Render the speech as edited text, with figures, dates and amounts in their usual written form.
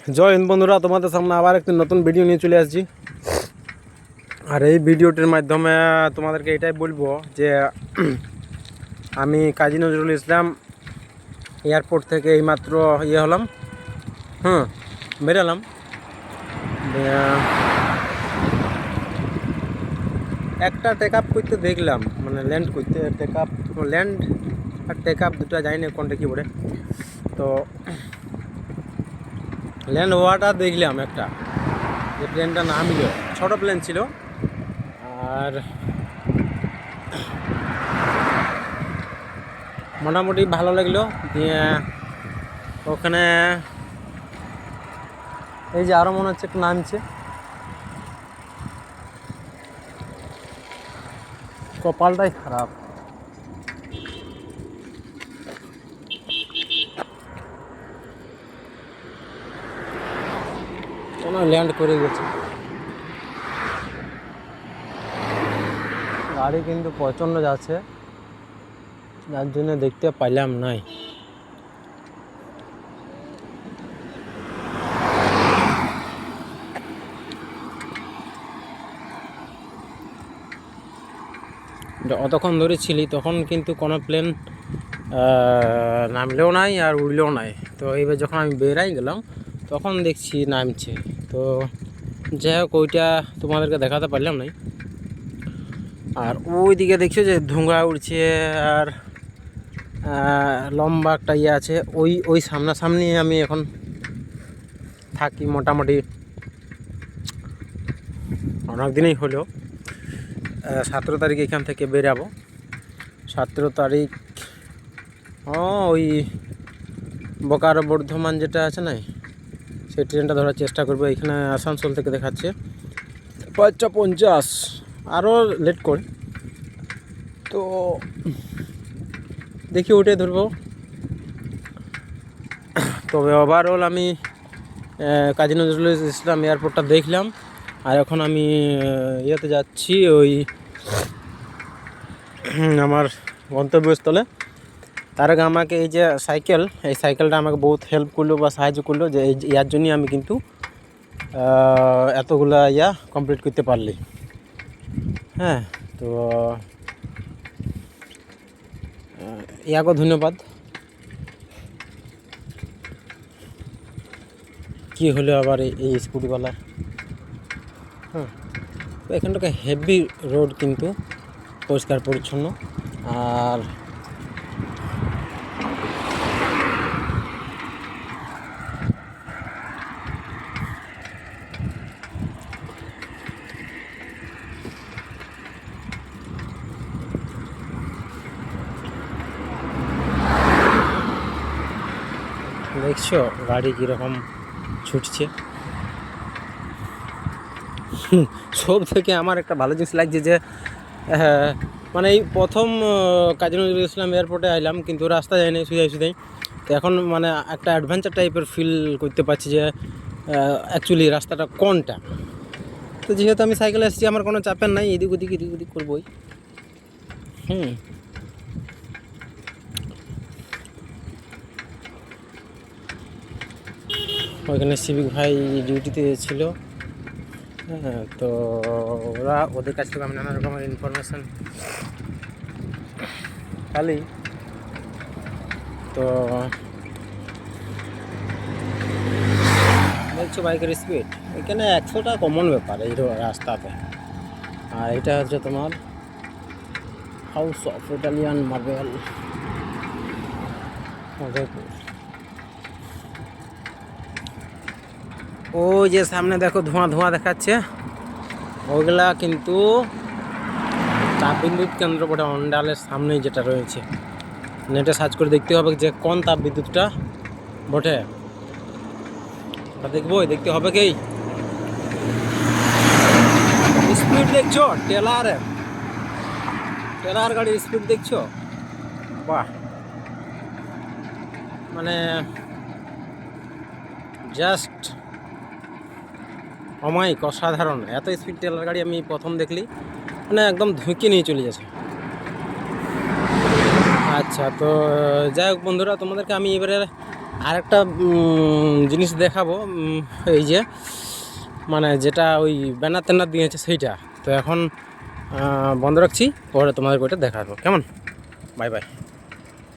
জয় হিন্দ বন্ধুরা, তোমাদের সামনে আবার একটি নতুন ভিডিও নিয়ে চলে আসছি। আর এই ভিডিওটির মাধ্যমে তোমাদেরকে এটাই বলবো যে আমি কাজী নজরুল ইসলাম এয়ারপোর্ট থেকে এইমাত্র হলাম, বেরালাম। একটা টেক আপ করতে দেখলাম, মানে ল্যান্ড করতে ল্যান্ড আর টেক আপ দুটো যাই না কোনটা কী বলে। তো ল্যান্ড হওয়াটা দেখলাম, একটা যে প্লেনটা নামলো, ছোটো প্লেন ছিল। আর মোটামুটি ভালো লাগলো। দিয়ে ওখানে এই যে আরও মনে হচ্ছে একটু নামছে, কপালটাই খারাপ। কেন ল্যান্ড করে গেছে, গাড়ি কিন্তু প্রচণ্ড যাচ্ছে, যার জন্য দেখতে পাইলাম নাই। অতক্ষণ ধরে ছিলি তখন কিন্তু কোনো প্লেন নামলেও নাই আর উড়লেও নাই। তো এইবার যখন আমি বেরাই গেলাম তখন দেখছি নামছে। তো যাই হোক, ওইটা তোমাদেরকে দেখাতে পারলাম নাই। আর ওই দিকে দেখছো যে ধোঁয়া উড়ছে, আর লম্বা একটা ইয়ে আছে। ওই সামনাসামনি আমি এখন থাকি, মোটামুটি অনেক দিনই হলো। 17 তারিখ এখান থেকে বেরাবো। 17 তারিখ ওই বোকারো বর্ধমান যেটা আছে না, সেই ট্রেনটা ধরার চেষ্টা করবো। এখানে আসানসোল থেকে দেখাচ্ছে 5:50, আরও লেট করে। তো দেখি ওটাই ধরবো। তবে ওভারঅল আমি কাজী নজরুল ইসলাম এয়ারপোর্টটা দেখলাম। আর এখন আমি ইয়েতে যাচ্ছি, ওই আমার গন্তব্যস্থলে। তার আগে আমাকে এই যে এই সাইকেলটা আমাকে বহুত হেল্প করলো বা সাহায্য করলো, যে ইয়ার জন্যই আমি কিন্তু এতগুলা কমপ্লিট করতে পারলি। হ্যাঁ, তো ইয়াকেও ধন্যবাদ। কি হলো আবার এই স্কুটিওয়ালার। তো এখানটাকে হেভি রোড, কিন্তু পরিষ্কার পরিচ্ছন্ন। আর দেখছো গাড়ি কীরকম ছুটছে। সব থেকে আমার একটা ভালো জিনিস লাগছে যে মানে এই প্রথম কাজী নজরুল ইসলাম এয়ারপোর্টে আইলাম, কিন্তু রাস্তা যায়নি সুদাই। তো এখন মানে একটা অ্যাডভেঞ্চার টাইপের ফিল করতে পারছি যে অ্যাকচুয়ালি রাস্তাটা কোনটা। তো যেহেতু আমি সাইকেলে এসেছি, আমার কোনো চাপের নাই, এদিক ওদিক করবোই। ওইখানে সিভিক ভাই ডিউটিতে ছিল। হ্যাঁ, তো ওদের কাছ থেকে আমি নানা রকমের ইনফরমেশান খালি। তো দেখছো বাইকের স্পিড এখানে 100টা কমন ব্যাপার এই রাস্তাতে। আর এটা হচ্ছে তোমার house of Italian marble, Udaipur. ওই যে সামনে দেখো ধোঁয়া দেখাচ্ছে, ওইগুলা কিন্তু তাপবিদ্যুৎ কেন্দ্র বটে, অন্ডালের সামনেই যেটা রয়েছে। নেটে সার্চ করে দেখতে হবে যে কোন তাপবিদ্যুৎটা বটে, দেখতে হবে। কি স্পিড দেখছো, টেলার গাড়ির স্পিড দেখছো, বাহ, মানে জাস্ট অমায়িক, অসাধারণ। এত স্পিড টেলার গাড়ি আমি প্রথম দেখলি, মানে একদম ধুঁকে নিয়ে চলে যাচ্ছে। আচ্ছা, তো যাই হোক বন্ধুরা, তোমাদেরকে আমি এবারে আর একটা জিনিস দেখাবো, এই যে মানে যেটা ওই ব্যানার ট্যানার দিয়েছে সেইটা, তো এখন বন্ধ রাখছি, পরে তোমাদেরকে ওইটা দেখাবো। কেমন? Bye bye.